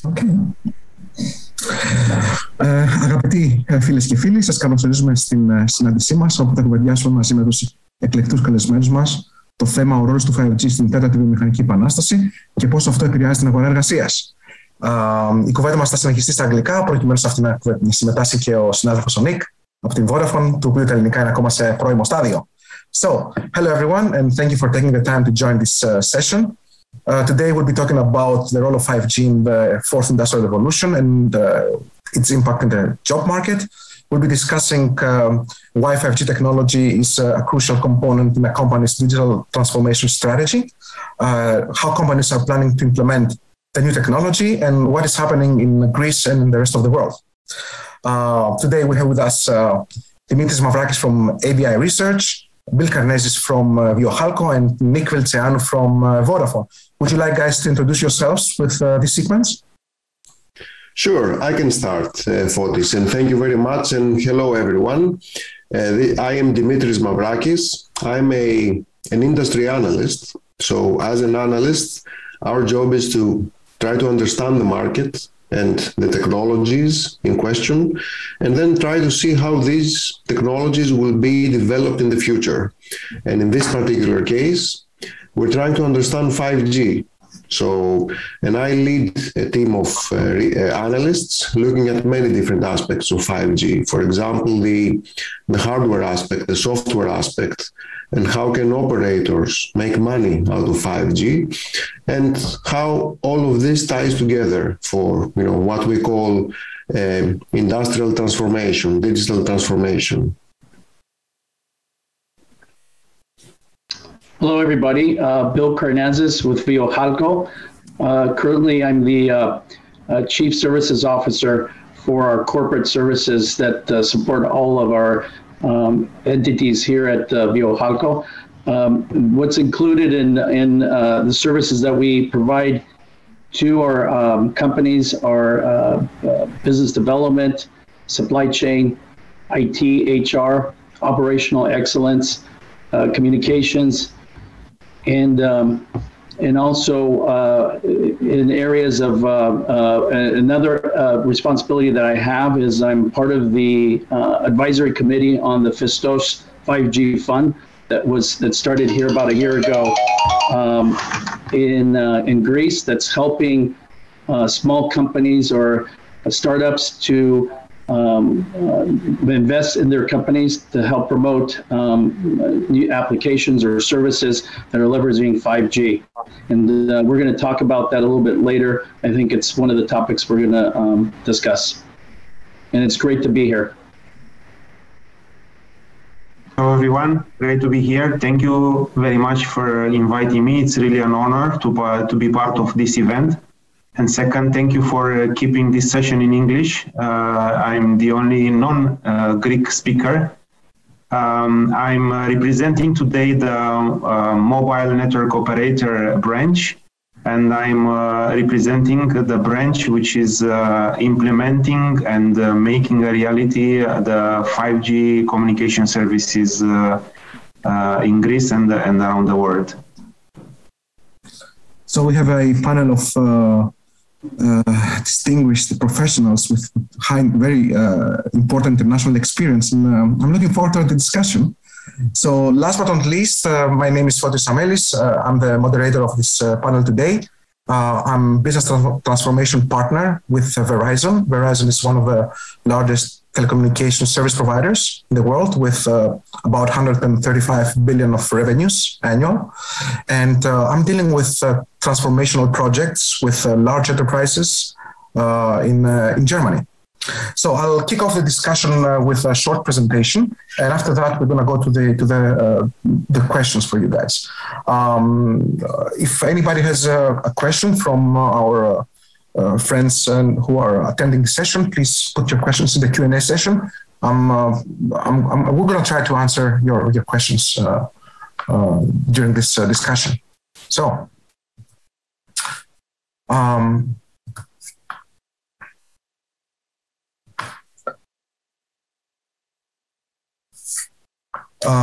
Okay. Αγαπητοί φίλες και φίλοι, σας καλωσορίζουμε στην συνάντησή μας, όπου θα κουβεντιάσουμε μαζί με τους εκλεκτούς καλεσμένους μας το θέμα ο ρόλος του 5G στην τέταρτη βιομηχανική επανάσταση και πώς αυτό επηρεάζει την αγορά εργασίας. Η κουβέντα μας θα συνεχιστεί στα αγγλικά, προκειμένου σε αυτή να συμμετάσχει και ο συνάδελφος ο Nick από την Vodafone, το οποίο τα ελληνικά είναι ακόμα σε πρώιμο στάδιο. So, hello everyone, and thank you for taking the time to join this session. Today we'll be talking about the role of 5G in the fourth industrial revolution and its impact in the job market. We'll be discussing why 5G technology is a crucial component in a company's digital transformation strategy, how companies are planning to implement the new technology, and what is happening in Greece and in the rest of the world. Today we have with us Dimitris Mavrakis from ABI Research, Bill Karnazes from Viohalco, and Nic Vilceanu from Vodafone. Would you like guys to introduce yourselves with this sequence? Sure, I can start, Fώτης, and thank you very much, and hello everyone. I am Dimitris Mavrakis. I'm an industry analyst. So as an analyst, our job is to try to understand the market and the technologies in question, and then try to see how these technologies will be developed in the future. And in this particular case, we're trying to understand 5G. So, and I lead a team of analysts looking at many different aspects of 5G. For example, the hardware aspect, the software aspect, and how can operators make money out of 5G, and how all of this ties together for what we call industrial transformation, digital transformation. Hello, everybody. Bill Karnazes with Viohalco. Currently, I'm the Chief Services Officer for our corporate services that support all of our entities here at Viohalco. What's included in the services that we provide to our companies are business development, supply chain, IT, HR, operational excellence, communications, and also in areas of another responsibility that I have is I'm part of the advisory committee on the Fistos 5G fund that started here about a year ago in Greece, that's helping small companies or startups to invest in their companies to help promote new applications or services that are leveraging 5G. And we're going to talk about that a little bit later. I think it's one of the topics we're going to discuss. And it's great to be here. Hello everyone, great to be here. Thank you very much for inviting me. It's really an honor to be part of this event. And second, thank you for keeping this session in English. I'm the only non-Greek speaker. I'm representing today the mobile network operator branch, and I'm representing the branch which is implementing and making a reality the 5G communication services in Greece and around the world. So we have a panel of distinguished professionals with very important international experience, and I'm looking forward to the discussion. So last but not least, my name is Samilis. I'm the moderator of this panel today. I'm business transformation partner with Verizon. Verizon is one of the largest telecommunication service providers in the world, with about 135 billion of revenues annual. And I'm dealing with transformational projects with large enterprises in Germany. So I'll kick off the discussion with a short presentation, and after that we're going to go to the questions for you guys. If anybody has a question from our friends who are attending the session, please put your questions in the Q&A session. We're going to try to answer your questions during this discussion. So,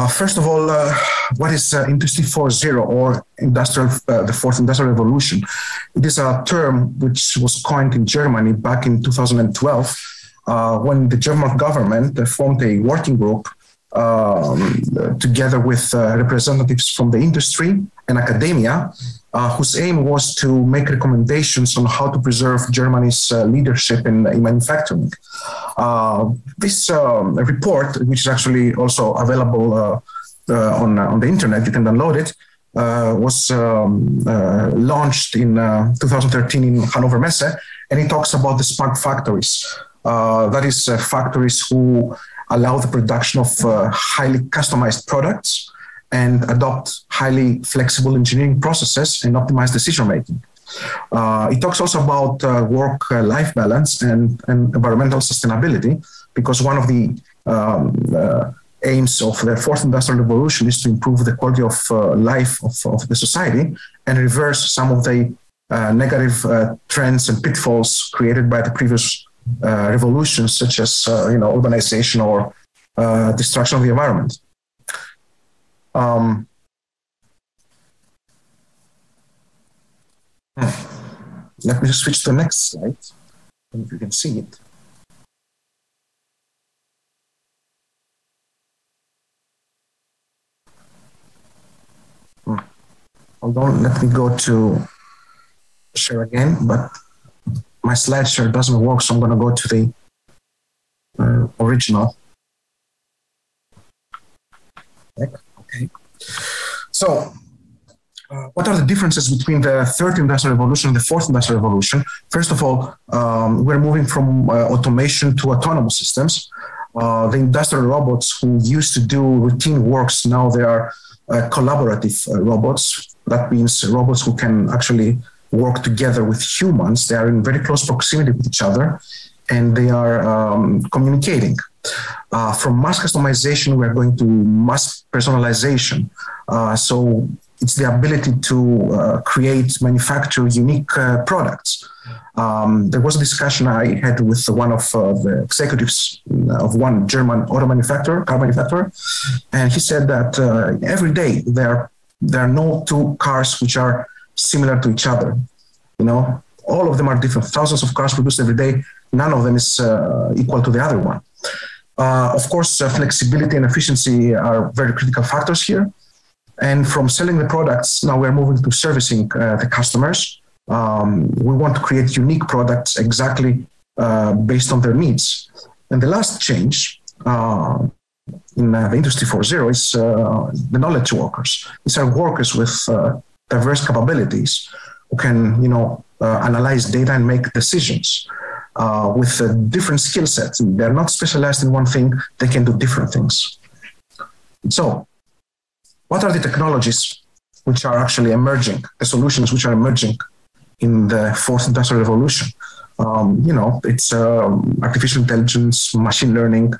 First of all, what is Industry 4.0 or the Fourth Industrial Revolution? It is a term which was coined in Germany back in 2012 when the German government formed a working group together with representatives from the industry and academia, whose aim was to make recommendations on how to preserve Germany's leadership in manufacturing. This report, which is actually also available on the internet, you can download it, was launched in 2013 in Hannover Messe, and it talks about the smart factories. That is factories who allow the production of highly customized products and adopt highly flexible engineering processes and optimize decision-making. It talks also about work-life balance and environmental sustainability, because one of the aims of the Fourth Industrial Revolution is to improve the quality of life of the society and reverse some of the negative trends and pitfalls created by the previous revolutions, such as urbanization or destruction of the environment. Let me just switch to the next slide, if you can see it. Hold on, let me go to share again, but my slide share doesn't work, so I'm going to go to the original. Okay. So, what are the differences between the Third Industrial Revolution and the Fourth Industrial Revolution? First of all, we're moving from automation to autonomous systems. The industrial robots who used to do routine works, now they are collaborative robots. That means robots who can actually work together with humans. They are in very close proximity with each other, and they are communicating. From mass customization, we're going to mass personalization. So it's the ability to manufacture unique products. There was a discussion I had with one of the executives of one German car manufacturer, and he said that every day there are no two cars which are similar to each other. All of them are different. Thousands of cars produced every day. None of them is equal to the other one. Of course, flexibility and efficiency are very critical factors here. And from selling the products, now we're moving to servicing the customers. We want to create unique products exactly based on their needs. And the last change in the Industry 4.0 is the knowledge workers. These are workers with diverse capabilities who can, analyze data and make decisions with different skill sets. They're not specialized in one thing, they can do different things. So, what are the technologies which are actually emerging, the solutions which are emerging in the Fourth Industrial Revolution? It's artificial intelligence, machine learning,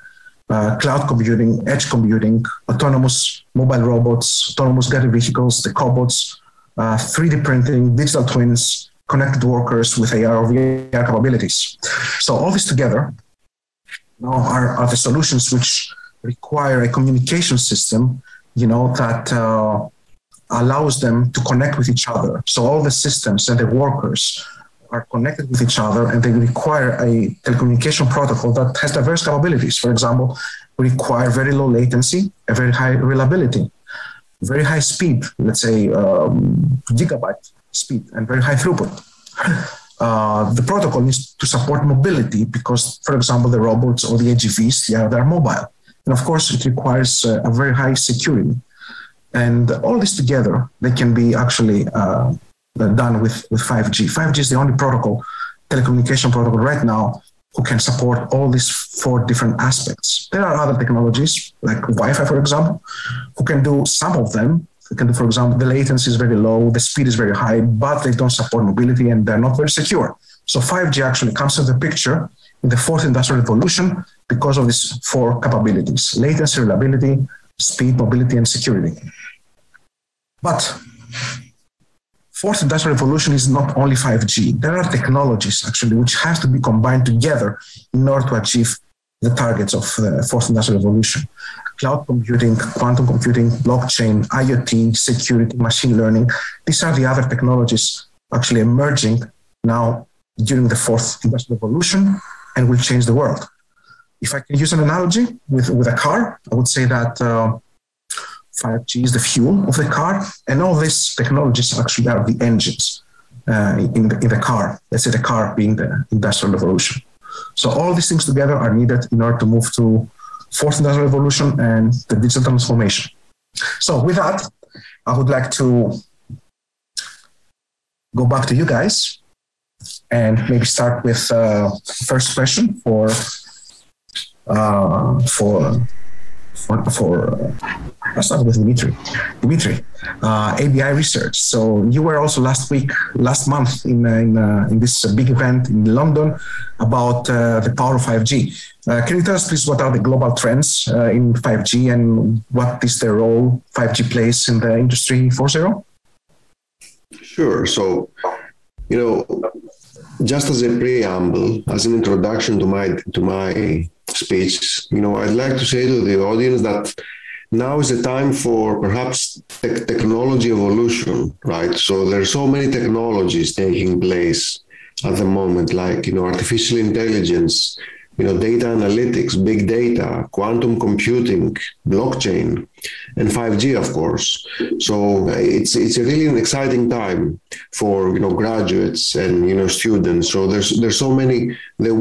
cloud computing, edge computing, autonomous mobile robots, autonomous guided vehicles, the cobots, 3D printing, digital twins, connected workers with AR or VR capabilities. So all this together now are the solutions which require a communication system, that allows them to connect with each other. So all the systems and the workers are connected with each other, and they require a telecommunication protocol that has diverse capabilities. For example, we require very low latency, a very high reliability, very high speed, let's say gigabyte speed, and very high throughput. The protocol needs to support mobility because, for example, the robots or the AGVs, they're mobile. And of course, it requires a very high security. And all this together, they can be actually done with 5G. 5G is the only telecommunication protocol right now, who can support all these four different aspects. There are other technologies, like Wi-Fi, for example, who can do some of them. They can do, for example, the latency is very low, the speed is very high, but they don't support mobility and they're not very secure. So 5G actually comes into the picture in the Fourth Industrial Revolution because of these four capabilities: latency, reliability, speed, mobility, and security. But Fourth Industrial Revolution is not only 5G. There are technologies actually which have to be combined together in order to achieve the targets of the Fourth Industrial Revolution. cloud computing, quantum computing, blockchain, IoT, security, machine learning. These are the other technologies actually emerging now during the fourth industrial revolution and will change the world. If I can use an analogy with a car, I would say that 5G is the fuel of the car, and all these technologies actually are the engines in the car. Let's say the car being the industrial revolution. So all these things together are needed in order to move to fourth industrial revolution and the digital transformation. So with that, I would like to go back to you guys and maybe start with first question for I'll start with Dimitri. Dimitri, ABI Research. So you were also last month in this big event in London about the power of 5G. Can you tell us, please, what are the global trends in 5G and what is the role 5G plays in the industry 4.0? Sure. So, just as a preamble, as an introduction to my speech, I'd like to say to the audience that now is the time for perhaps technology evolution, right? So there's so many technologies taking place at the moment, like, artificial intelligence, data analytics, big data, quantum computing, blockchain, and 5G, of course. So it's really an exciting time for, graduates and, students. So there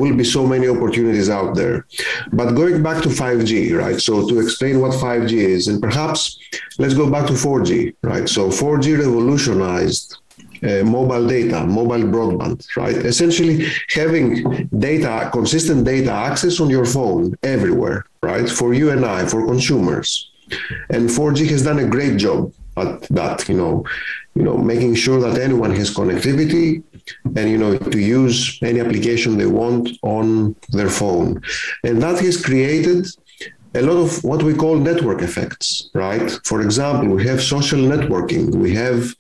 will be so many opportunities out there. But going back to 5G, right? So to explain what 5G is, and perhaps let's go back to 4G, right? So 4G revolutionized mobile data, mobile broadband, right? Essentially having data, consistent data access on your phone everywhere, right? For you and I, for consumers. And 4G has done a great job at that, making sure that anyone has connectivity and, to use any application they want on their phone. And that has created a lot of what we call network effects, right? For example, we have social networking, we have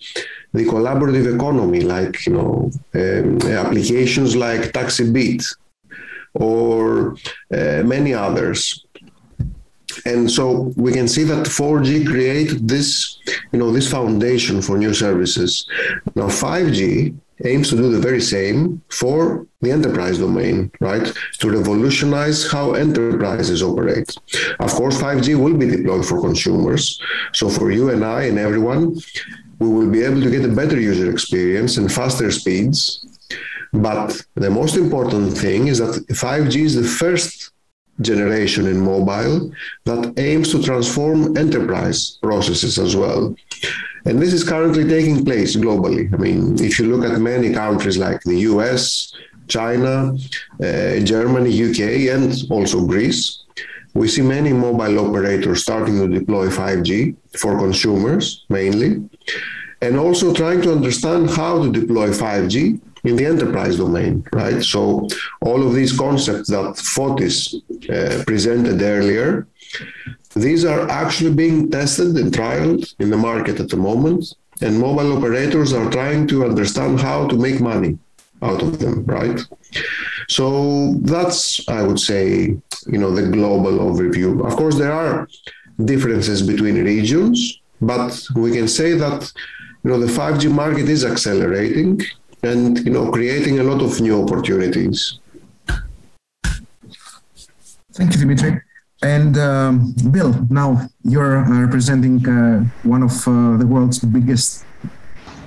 the collaborative economy, like, applications like TaxiBeat or many others. And so we can see that 4G created this, this foundation for new services. Now 5G aims to do the very same for the enterprise domain, right? To revolutionize how enterprises operate. Of course, 5G will be deployed for consumers. So for you and I and everyone, we will be able to get a better user experience and faster speeds. But the most important thing is that 5G is the first generation in mobile that aims to transform enterprise processes as well. And this is currently taking place globally. I mean, if you look at many countries like the US, China, Germany, UK, and also Greece, we see many mobile operators starting to deploy 5G for consumers mainly, and also trying to understand how to deploy 5G in the enterprise domain, right? So all of these concepts that Fotis presented earlier, these are actually being tested and trialed in the market at the moment, and mobile operators are trying to understand how to make money out of them, right? So that's, I would say, the global overview. Of course, there are differences between regions, but we can say that, the 5G market is accelerating and, creating a lot of new opportunities. Thank you, Dimitri. And Bill, now you're representing one of the world's biggest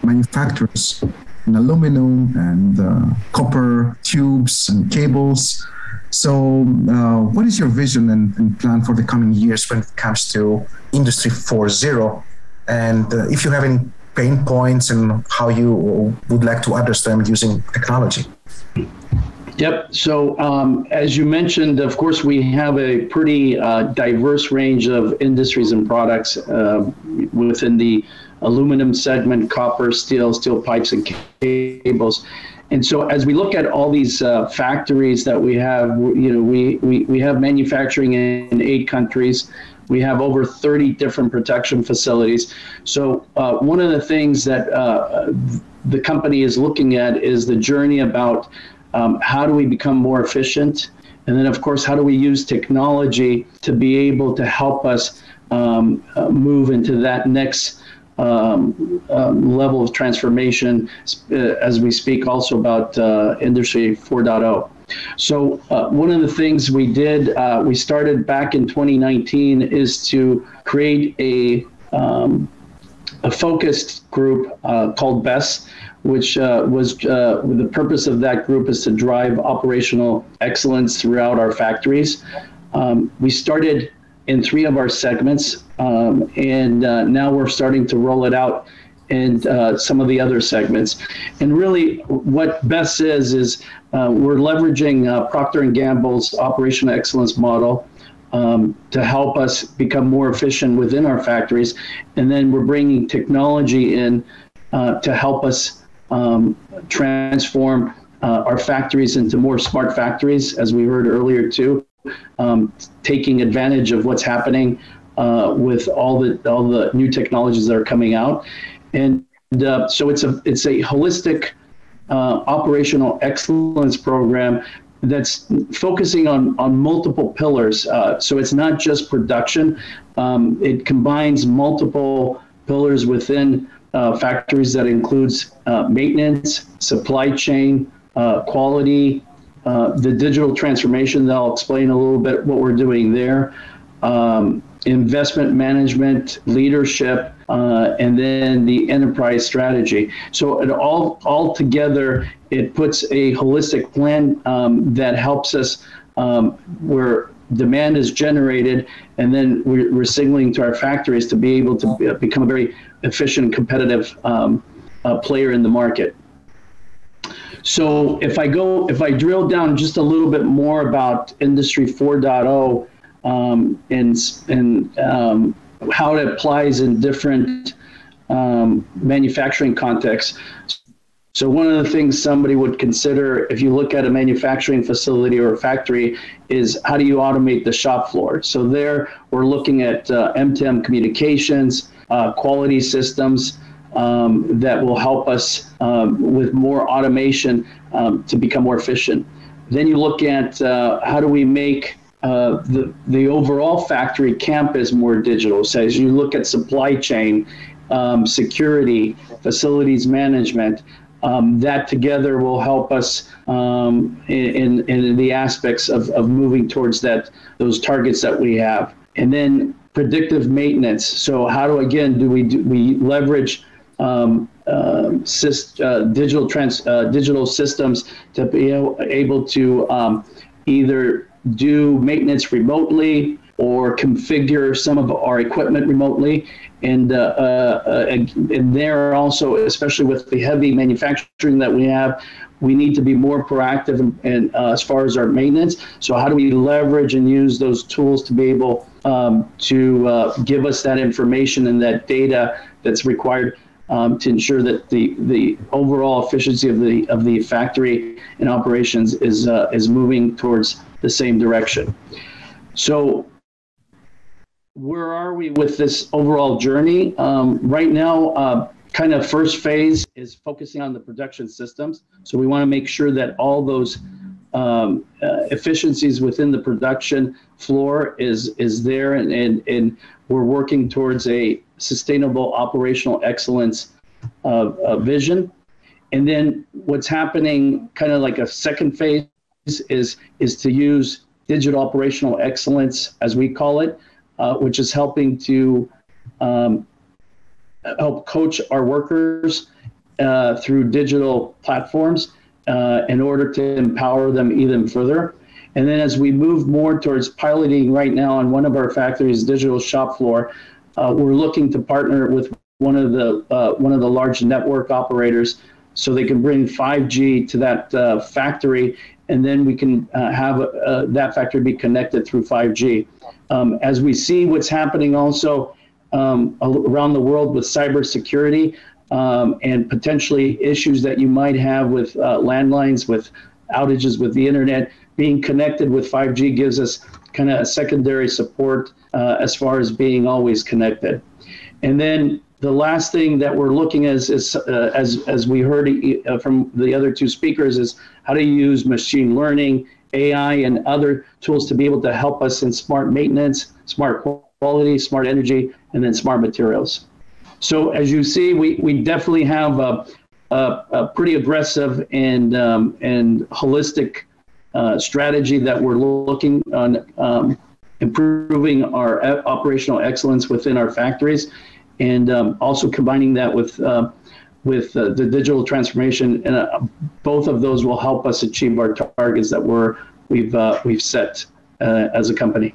manufacturers in aluminum and copper tubes and cables. So what is your vision and plan for the coming years when it comes to Industry 4.0? And if you have any pain points and how you would like to address them using technology? Yep. So as you mentioned, of course, we have a pretty diverse range of industries and products within the aluminum segment, copper, steel pipes and cables. And so as we look at all these factories that we have, we have manufacturing in 8 countries. We have over 30 different protection facilities. So one of the things that the company is looking at is the journey about how do we become more efficient And then, of course, how do we use technology to be able to help us move into that next level of transformation, as we speak also about Industry 4.0. So one of the things we did, we started back in 2019, is to create a focused group called BESS, which was the purpose of that group is to drive operational excellence throughout our factories. We started in 3 of our segments, and now we're starting to roll it out in some of the other segments. And really what BESS is we're leveraging Procter & Gamble's operational excellence model to help us become more efficient within our factories. And then we're bringing technology in to help us transform our factories into more smart factories, as we heard earlier too, taking advantage of what's happening with all the new technologies that are coming out. And so it's a holistic operational excellence program that's focusing on multiple pillars. So it's not just production. It combines multiple pillars within factories that includes maintenance, supply chain, quality, the digital transformation that I'll explain a little bit what we're doing there, investment management, leadership, and then the enterprise strategy. So it all together, it puts a holistic plan that helps us where demand is generated, and then we're signaling to our factories to be able to become a very efficient and competitive player in the market. So if I drill down just a little bit more about Industry 4.0 and how it applies in different manufacturing contexts. So one of the things somebody would consider if you look at a manufacturing facility or a factory is how do you automate the shop floor? So there we're looking at M2M communications, quality systems that will help us with more automation to become more efficient. Then you look at how do we make the overall factory campus more digital. So as you look at supply chain, security, facilities management, that together will help us in the aspects of moving towards those targets that we have. And then predictive maintenance. So how do we leverage digital systems to be able to either do maintenance remotely or configure some of our equipment remotely. And there also, especially with the heavy manufacturing that we have, we need to be more proactive and as far as our maintenance. So how do we leverage and use those tools to be able to give us that information and that data that's required to ensure that the overall efficiency of the factory and operations is moving towards the same direction. So where are we with this overall journey? Right now, kind of first phase is focusing on the production systems. So we want to make sure that all those efficiencies within the production floor is there, and we're working towards a sustainable operational excellence vision. And then what's happening, kind of like a second phase, is to use digital operational excellence, as we call it, which is helping to help coach our workers through digital platforms in order to empower them even further. And then as we move more towards piloting right now on one of our factories, digital shop floor, we're looking to partner with one of the large network operators so they can bring 5G to that factory, and then we can have that factory be connected through 5G. As we see what's happening also around the world with cybersecurity and potentially issues that you might have with landlines, with outages with the internet, being connected with 5G gives us kind of a secondary support as far as being always connected. And then the last thing that we're looking at is as we heard from the other two speakers, is how to use machine learning AI and other tools to be able to help us in smart maintenance, smart quality, smart energy, and then smart materials. So as you see, we definitely have a pretty aggressive and holistic strategy that we're looking on improving our operational excellence within our factories, and also combining that with the digital transformation, and both of those will help us achieve our targets that we've set as a company.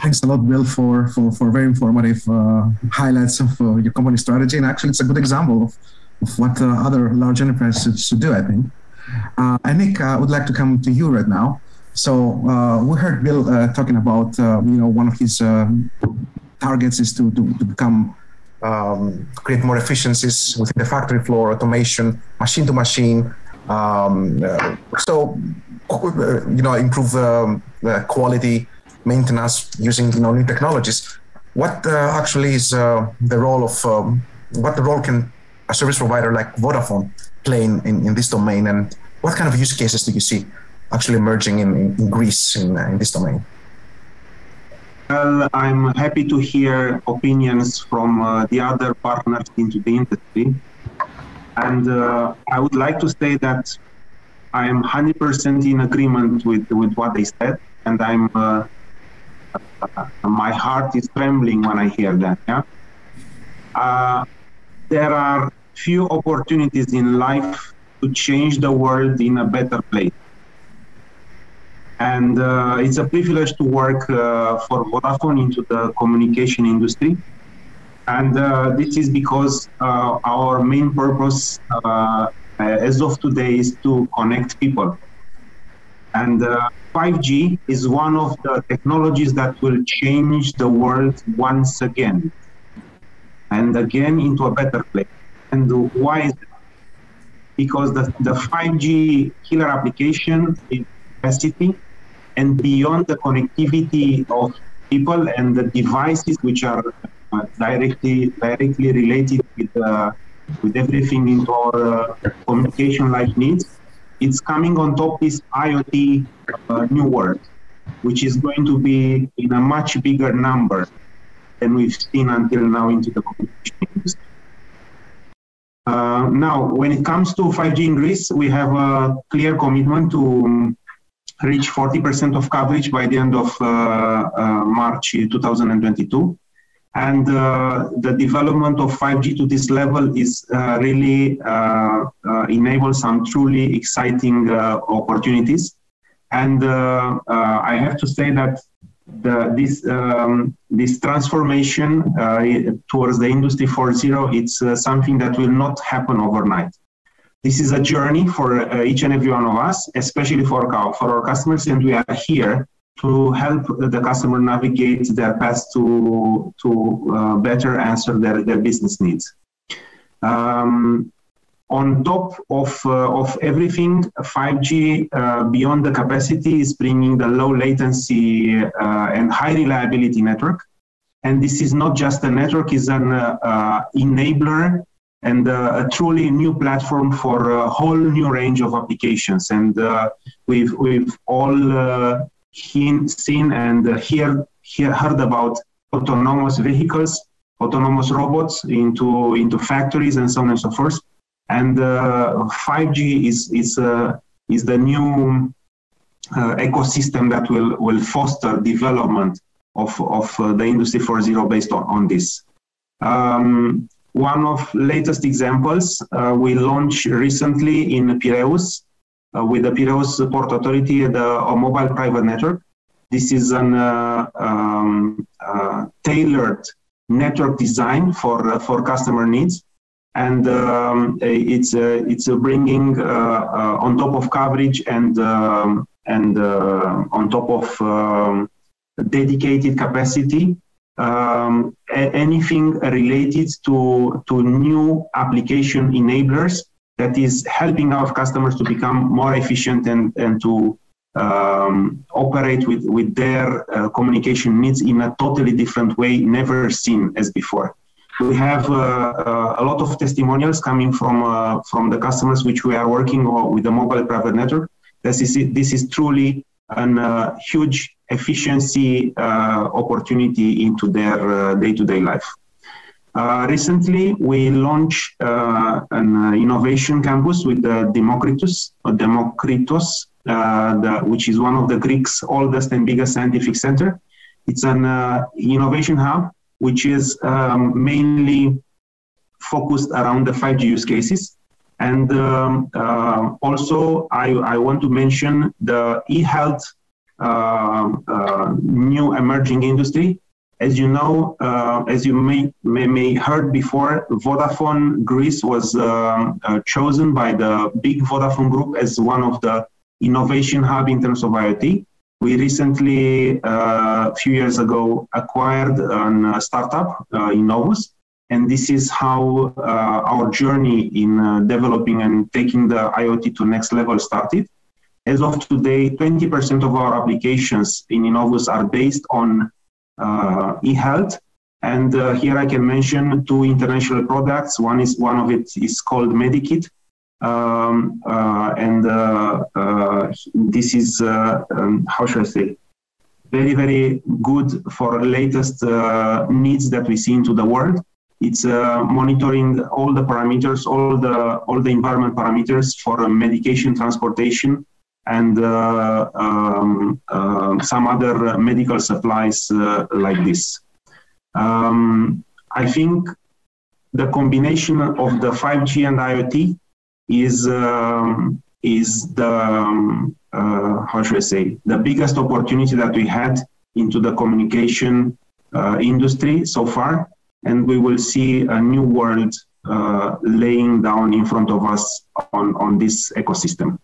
Thanks a lot, Bill, for very informative highlights of your company strategy, and actually it's a good example of what other large enterprises should do, I think. And Nick, I would like to come to you right now. So we heard Bill talking about, one of his targets is to become, create more efficiencies within the factory floor, automation, machine to machine. Improve the quality, maintenance using new technologies. What actually is the role of, what the role can a service provider like Vodafone play in this domain, and what kind of use cases do you see actually emerging in Greece in this domain? Well, I'm happy to hear opinions from the other partners into the industry. And I would like to say that I am 100% in agreement with what they said. And my heart is trembling when I hear that. Yeah? There are few opportunities in life to change the world in a better place. And it's a privilege to work for Vodafone into the communication industry. And this is because our main purpose as of today is to connect people. And 5G is one of the technologies that will change the world once again. And again into a better place. And why is that? Because the 5G killer application is capacity, and beyond the connectivity of people and the devices which are directly related with everything into our communication-like needs, it's coming on top this IoT new world, which is going to be in a much bigger number than we've seen until now into the communication industry. Now, when it comes to 5G in Greece, we have a clear commitment to reach 40% of coverage by the end of March 2022. And the development of 5G to this level is really enables some truly exciting opportunities. And I have to say that this transformation towards the Industry 4.0, it's something that will not happen overnight. This is a journey for each and every one of us, especially for our customers, and we are here to help the customer navigate their path to better answer their business needs. On top of everything, 5G beyond the capacity is bringing the low latency and high reliability network. And this is not just a network, it's an enabler and a truly new platform for a whole new range of applications. And we've all seen and heard about autonomous vehicles, autonomous robots into factories and so on and so forth. And 5G is the new ecosystem that will foster development of the Industry 4.0 based on this. One of latest examples we launched recently in Piraeus with the Piraeus Port Authority, a mobile private network. This is an tailored network design for customer needs. And it's bringing on top of coverage and on top of dedicated capacity, anything related to new application enablers that is helping our customers to become more efficient and to operate with their communication needs in a totally different way, never seen as before. We have a lot of testimonials coming from the customers which we are working with the mobile private network, This is truly a huge efficiency opportunity into their day-to-day life. Recently, we launched an innovation campus with the Demokritos, which is one of the Greek's oldest and biggest scientific center. It's an innovation hub, which is mainly focused around the 5G use cases. And also, I want to mention the e-health new emerging industry. As you know, as you may heard before, Vodafone Greece was chosen by the big Vodafone Group as one of the innovation hub in terms of IoT. We recently, a few years ago, acquired a startup, Innovus, and this is how our journey in developing and taking the IoT to next level started. As of today, 20% of our applications in Innovus are based on e-health, and here I can mention two international products. One of it is called Medikit, and this is how should I say, very, very good for latest needs that we see into the world. It's monitoring all the parameters, all the environment parameters for medication transportation and some other medical supplies like this. I think the combination of the 5G and IoT is the how should I say, the biggest opportunity that we had into the communication industry so far, and we will see a new world laying down in front of us on this ecosystem.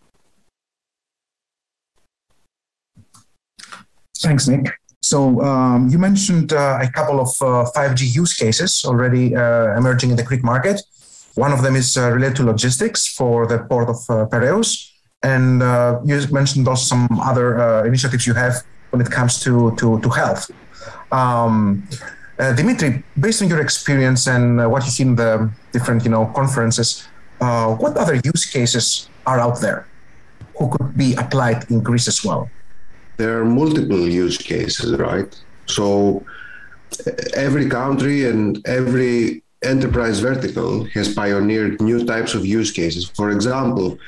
Thanks, Nick. So you mentioned a couple of 5G use cases already emerging in the Greek market. One of them is related to logistics for the port of Piraeus. And you mentioned also some other initiatives you have when it comes to health. Dimitri, based on your experience and what you see in the different conferences, what other use cases are out there who could be applied in Greece as well? There are multiple use cases, right? So every country and every enterprise vertical has pioneered new types of use cases. For example,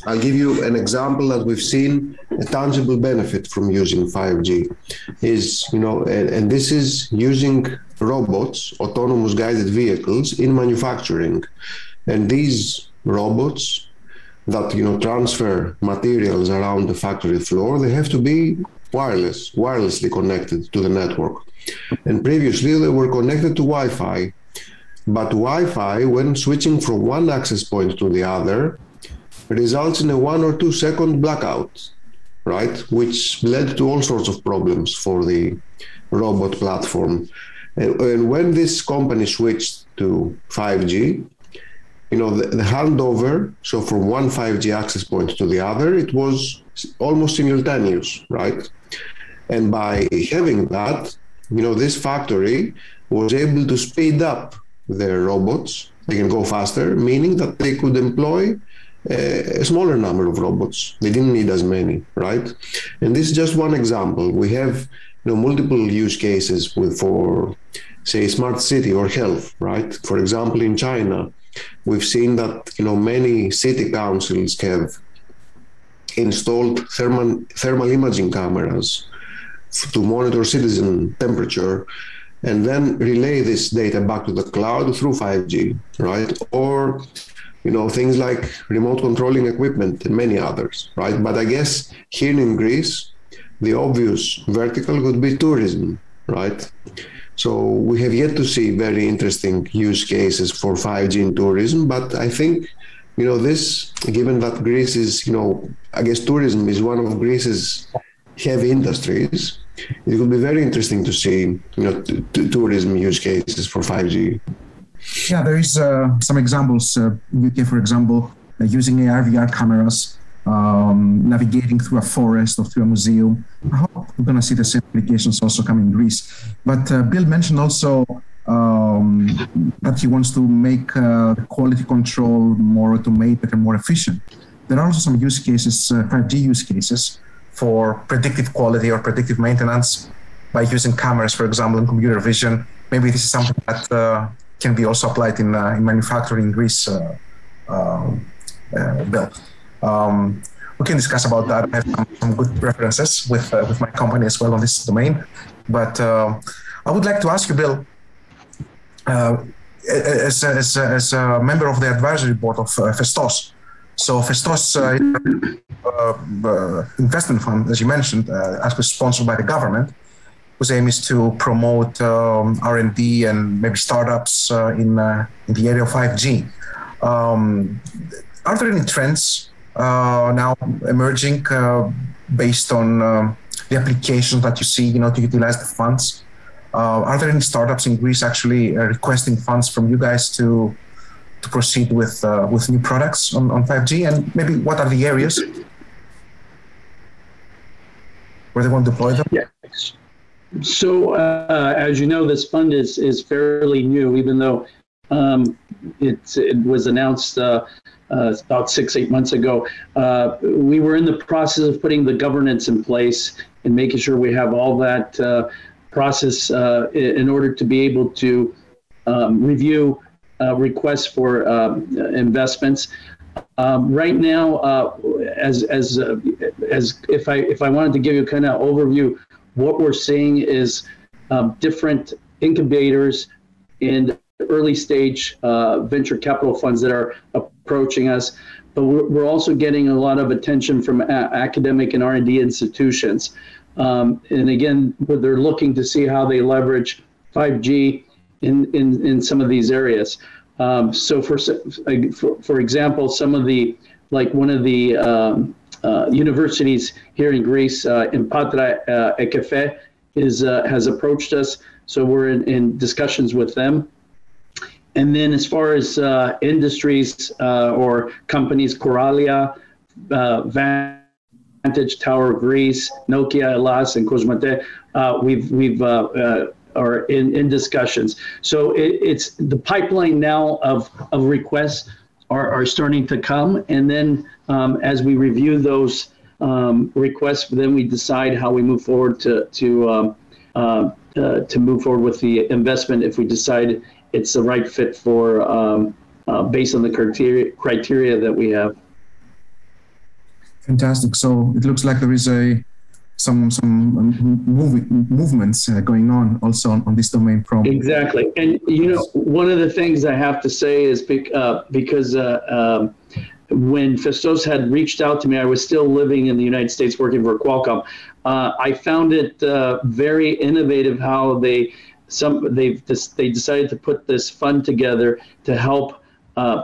I'll give you an example that we've seen a tangible benefit from using 5G is, and this is using robots, autonomous guided vehicles in manufacturing. And these robots that transfer materials around the factory floor, they have to be wirelessly connected to the network. And previously they were connected to Wi-Fi, but Wi-Fi, when switching from one access point to the other, results in a 1 or 2 second blackout, right? Which led to all sorts of problems for the robot platform. And when this company switched to 5G, the handover, so from one 5G access point to the other, it was almost simultaneous, right? And by having that, this factory was able to speed up their robots. They can go faster, meaning that they could employ a smaller number of robots. They didn't need as many, right? And this is just one example. We have multiple use cases for, say, smart city or health, right? For example, in China, we've seen that many city councils have installed thermal imaging cameras to monitor citizen temperature and then relay this data back to the cloud through 5G, right? Or things like remote controlling equipment and many others, right? But I guess here in Greece, the obvious vertical would be tourism, right? So we have yet to see very interesting use cases for 5G in tourism, but I think, this, given that Greece is, I guess tourism is one of Greece's heavy industries, it will be very interesting to see, tourism use cases for 5G. Yeah, there is some examples. UK, for example, using AR, VR cameras, navigating through a forest or through a museum. I hope we're going to see the same applications also coming in Greece. But Bill mentioned also that he wants to make quality control more automated and more efficient. there are also some use cases, 5G use cases, for predictive quality or predictive maintenance by using cameras, for example, in computer vision. Maybe this is something that can be also applied in manufacturing in Greece, Bill. We can discuss about that. I have some good references with my company as well on this domain. But I would like to ask you, Bill, as a member of the advisory board of Festos. So Festos investment fund, as you mentioned, actually sponsored by the government, whose aim is to promote R&D and maybe startups in the area of 5G. Are there any trends now emerging based on the applications that you see, to utilize the funds? Are there any startups in Greece actually requesting funds from you guys to proceed with new products on 5G? And maybe what are the areas where they want to deploy them? Yeah. So, as you know, this fund is fairly new, even though it was announced about 6-8 months ago. We were in the process of putting the governance in place and making sure we have all that process in order to be able to review requests for investments. Right now, as if I wanted to give you a kind of overview, what we're seeing is different incubators and early stage venture capital funds that are approaching us, but we're also getting a lot of attention from academic and R&D institutions. And again, they're looking to see how they leverage 5G in some of these areas. So for example, some of the, like one of the universities here in Greece, in Patra Ekefe, has approached us. So we're in discussions with them. And then as far as industries or companies, Coralia, Vantage Tower Greece, Nokia, Elas, and Cosmate, we've are in discussions. So it's the pipeline now of requests are starting to come, and then as we review those requests, then we decide how we move forward to move forward with the investment if we decide it's the right fit for based on the criteria that we have. Fantastic. So it looks like there is some movements going on also on this domain from exactly. And one of the things I have to say is because when Festos had reached out to me, I was still living in the United States working for Qualcomm. I found it very innovative how they decided to put this fund together to help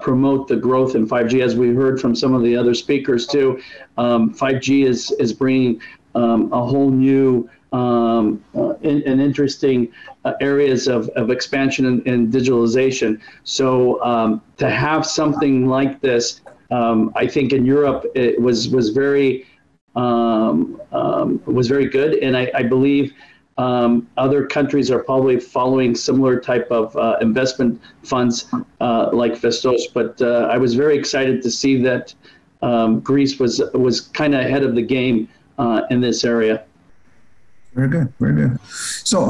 promote the growth in 5G. As we heard from some of the other speakers too, 5G is bringing a whole new and interesting areas of expansion and digitalization. So to have something like this, I think in Europe it was very good, and I believe other countries are probably following similar type of investment funds like Festos. But I was very excited to see that Greece was kind of ahead of the game in this area. Very good, very good. So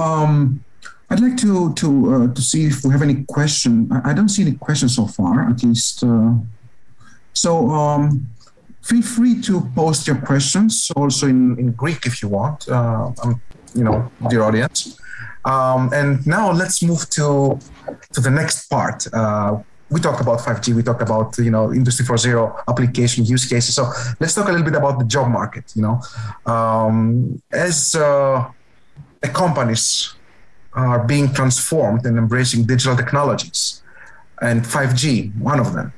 I'd like to see if we have any question. I don't see any questions so far, at least. So feel free to post your questions also in Greek if you want. Dear audience. And now let's move to the next part. We talked about 5G, we talked about, Industry 4.0 application use cases. So let's talk a little bit about the job market, As the companies are being transformed and embracing digital technologies, and 5G, one of them.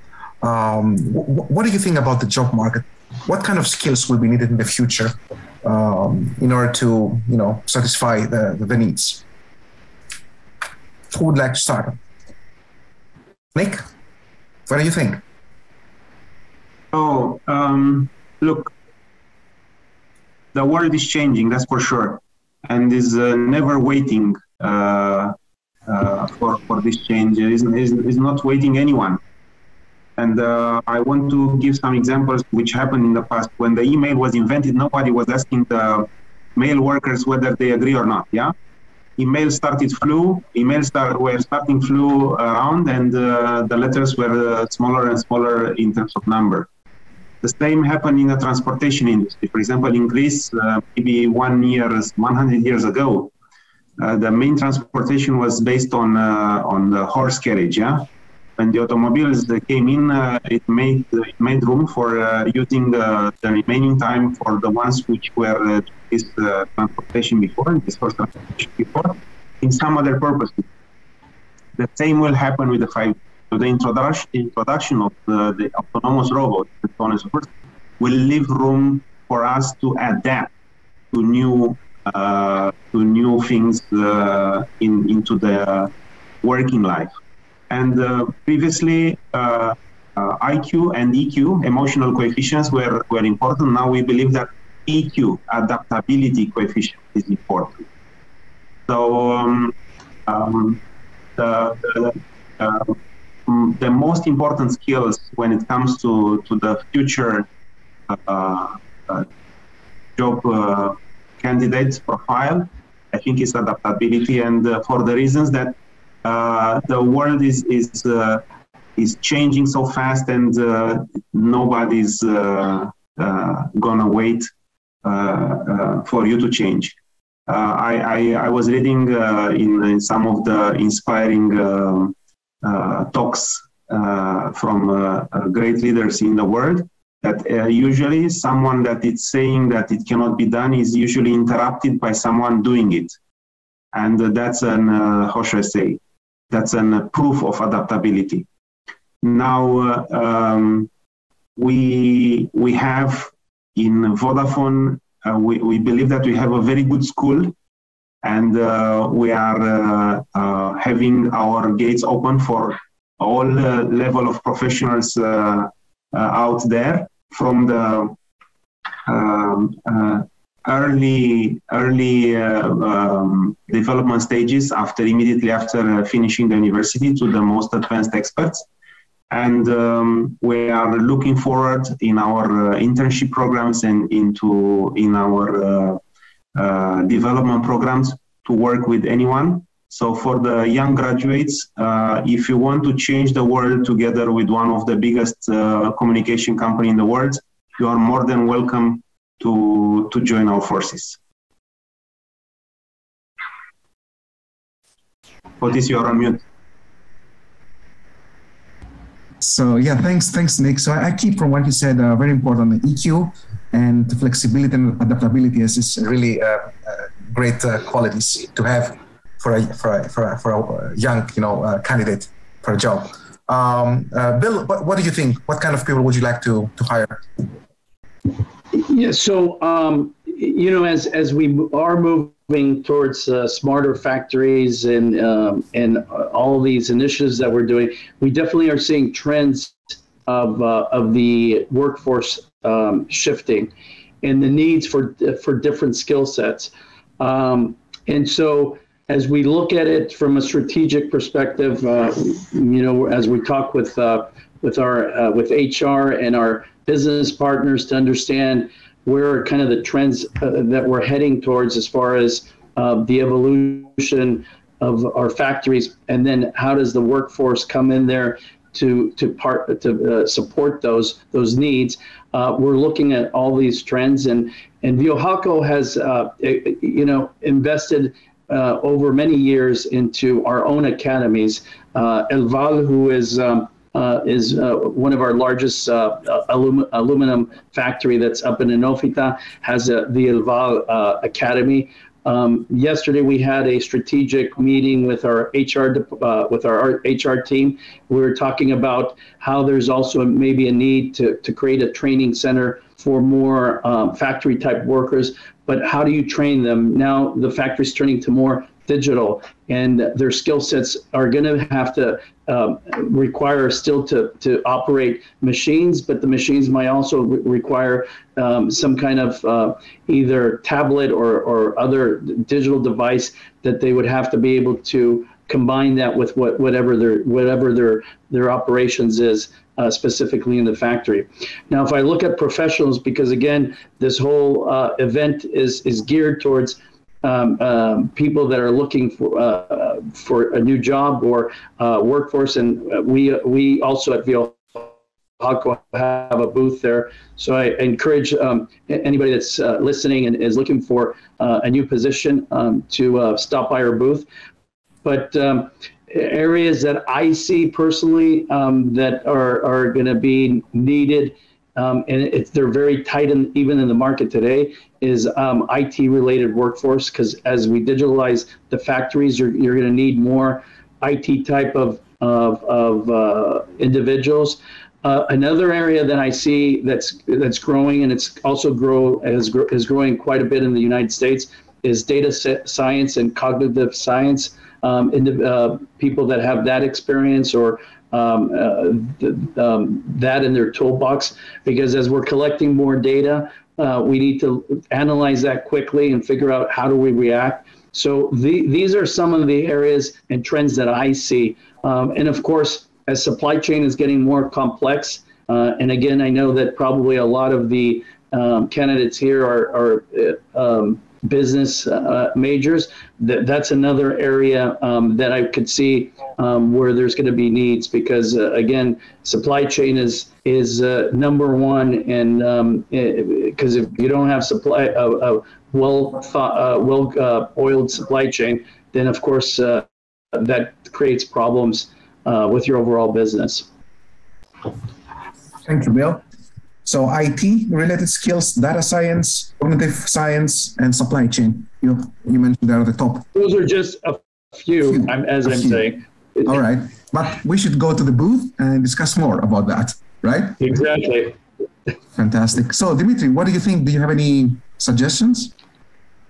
What do you think about the job market? What kind of skills will be needed in the future in order to, satisfy the needs? Who would like to start? Nick, what do you think? Look, the world is changing, that's for sure, and is never waiting for this change. Is not waiting anyone. And I want to give some examples which happened in the past. When the email was invented, nobody was asking the mail workers whether they agree or not, yeah? Emails were starting flew around, and the letters were smaller and smaller in terms of number. The same happened in the transportation industry. For example, in Greece, maybe 100 years ago, the main transportation was based on the horse carriage, yeah? When the automobiles came in, it made room for using the remaining time for the ones which were this transportation before, this first transportation before, in some other purposes. The same will happen with the 5G. So the introduction of the autonomous robots and so on and so forth will leave room for us to adapt to new things into the working life. And previously, IQ and EQ, emotional coefficients, were important. Now we believe that EQ, adaptability coefficient, is important. So the most important skills when it comes to the future job candidates profile, I think, is adaptability, and for the reasons that the world is changing so fast, and nobody's gonna wait for you to change. I was reading in some of the inspiring talks from great leaders in the world, that usually someone that is saying that it cannot be done is usually interrupted by someone doing it. And that's an, how should I say, that's a proof of adaptability. Now, we have in Vodafone, we believe that we have a very good school, and we are having our gates open for all level of professionals out there, from the early development stages immediately after finishing the university, to the most advanced experts. And we are looking forward in our internship programs and in our development programs to work with anyone. So for the young graduates, if you want to change the world together with one of the biggest communication company in the world, you are more than welcome to join our forces. Fotis, you are on mute. So yeah, thanks, Nick. So I keep from what you said, very important, EQ and flexibility and adaptability is really great qualities to have for a young, candidate for a job. Bill, what do you think? What kind of people would you like to hire? Yeah, so as we are moving towards smarter factories and all of these initiatives that we're doing, we definitely are seeing trends of the workforce shifting and the needs for different skill sets. And so as we look at it from a strategic perspective, as we talk with HR and our business partners to understand where are kind of the trends that we're heading towards as far as the evolution of our factories, and then how does the workforce come in there to support those needs. We're looking at all these trends, and Viohalco has invested over many years into our own academies. Elval, who is one of our largest aluminum factory that's up in Enofita, has the Elval Academy. Yesterday we had a strategic meeting with our HR team. We were talking about how there's also maybe a need to create a training center for more factory type workers, but how do you train them? Now the factory's turning to more digital, and their skill sets are going to have to require still to operate machines, but the machines might also require some kind of either tablet or other digital device that they would have to be able to combine that with whatever their operations is, specifically in the factory. Now, if I look at professionals, because again, this whole event is geared towards people that are looking for a new job or workforce, and we also at Viohalco have a booth there. So I encourage anybody that's listening and is looking for a new position to stop by our booth. But areas that I see personally that are going to be needed, and they're very tight even in the market today, is IT-related workforce, because as we digitalize the factories, you're going to need more IT type of individuals. Another area that I see that's growing, and it's also is growing quite a bit in the United States, is data science and cognitive science. People that have that experience or that in their toolbox, because as we're collecting more data, we need to analyze that quickly and figure out how do we react. So these are some of the areas and trends that I see. And of course, as supply chain is getting more complex, and again, I know that probably a lot of the candidates here are business majors. That's another area that I could see where there's going to be needs, because again, supply chain is number one, and because if you don't have well-oiled supply chain, then of course that creates problems with your overall business. Thank you, Bill. So IT-related skills, data science, cognitive science, and supply chain. You mentioned that at the top. Those are just a few. I'm saying. All right. But we should go to the booth and discuss more about that, right? Exactly. Fantastic. So, Dimitri, what do you think? Do you have any suggestions?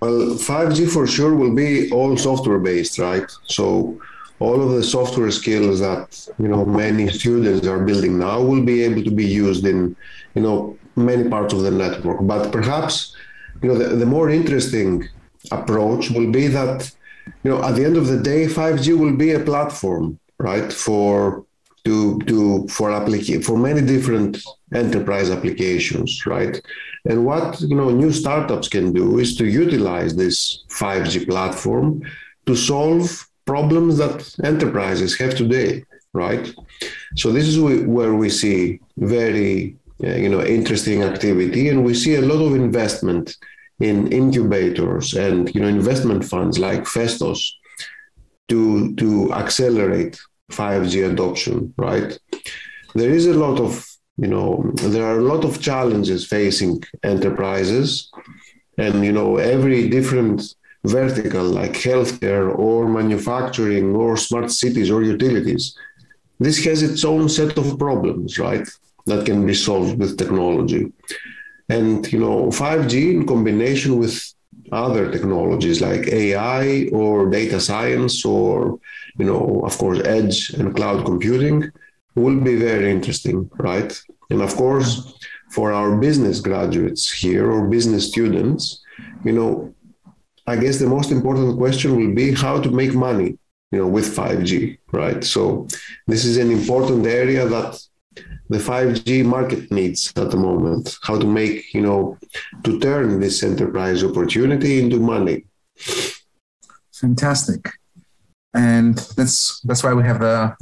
Well, 5G for sure will be all software-based, right? So all of the software skills that many students are building now will be able to be used in many parts of the network. But perhaps the more interesting approach will be that at the end of the day, 5G will be a platform, right, for many different enterprise applications, right? And what new startups can do is to utilize this 5G platform to solve problems that enterprises have today, right? So this is where we see very interesting activity, and we see a lot of investment in incubators and investment funds like Festos to accelerate 5G adoption, right? There are a lot of challenges facing enterprises, and every different vertical like healthcare or manufacturing or smart cities or utilities, this has its own set of problems, right, that can be solved with technology. And 5G in combination with other technologies like AI or data science or of course edge and cloud computing will be very interesting, right? And of course, for our business graduates here or business students, I guess the most important question will be how to make money, with 5G, right? So this is an important area that the 5G market needs at the moment, how to make, to turn this enterprise opportunity into money. Fantastic. And that's why we have the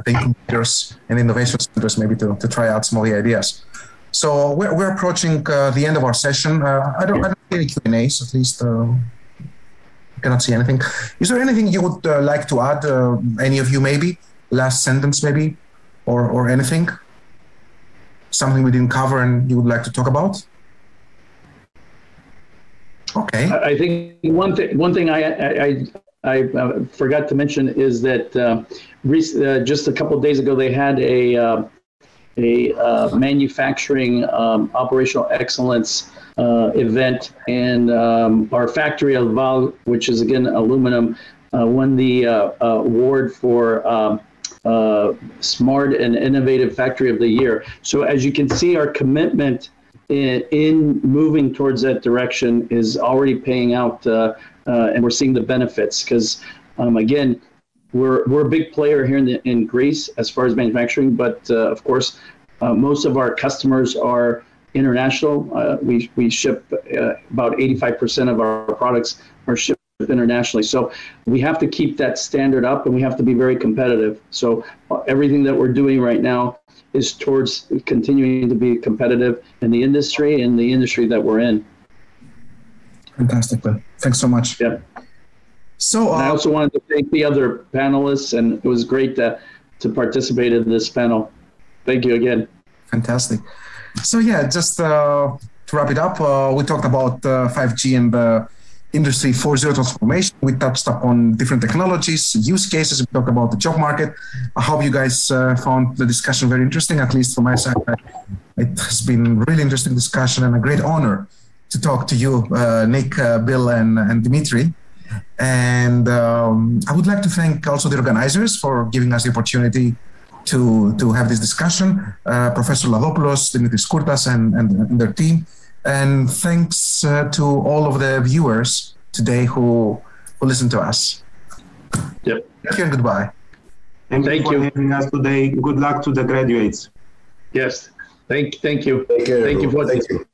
incubators and innovation centers, maybe to try out some of the ideas. So we're approaching the end of our session. I don't see any Q&As, at least. I cannot see anything. Is there anything you would like to add? Any of you, maybe? Last sentence, maybe? Or anything? Something we didn't cover and you would like to talk about? Okay. I think one thing I forgot to mention is that just a couple of days ago they had a a manufacturing operational excellence event, and our factory of Val, which is again aluminum, won the award for Smart and Innovative Factory of the Year. So as you can see, our commitment in moving towards that direction is already paying out, and we're seeing the benefits because, again, we're a big player here in Greece as far as manufacturing, but of course, most of our customers are international. We ship about 85% of our products are shipped internationally. So we have to keep that standard up, and we have to be very competitive. So everything that we're doing right now is towards continuing to be competitive in the industry and the industry that we're in. Fantastic. Thanks so much. Yeah. So I also wanted to thank the other panelists, and it was great to participate in this panel. Thank you again. Fantastic. So yeah, just to wrap it up, we talked about 5G and the Industry 4.0 transformation. We touched upon different technologies, use cases. We talked about the job market. I hope you guys found the discussion very interesting, at least from my side. It has been a really interesting discussion and a great honor to talk to you, Nick, Bill, and Dimitri. And I would like to thank also the organizers for giving us the opportunity to have this discussion, Professor Ladopoulos, Dimitris Kourtas, and their team. And thanks to all of the viewers today who listened to us. Yep. Thank you and goodbye. Thank you for having us today. Good luck to the graduates. Yes. Thank you. Take care, thank you. Thank you.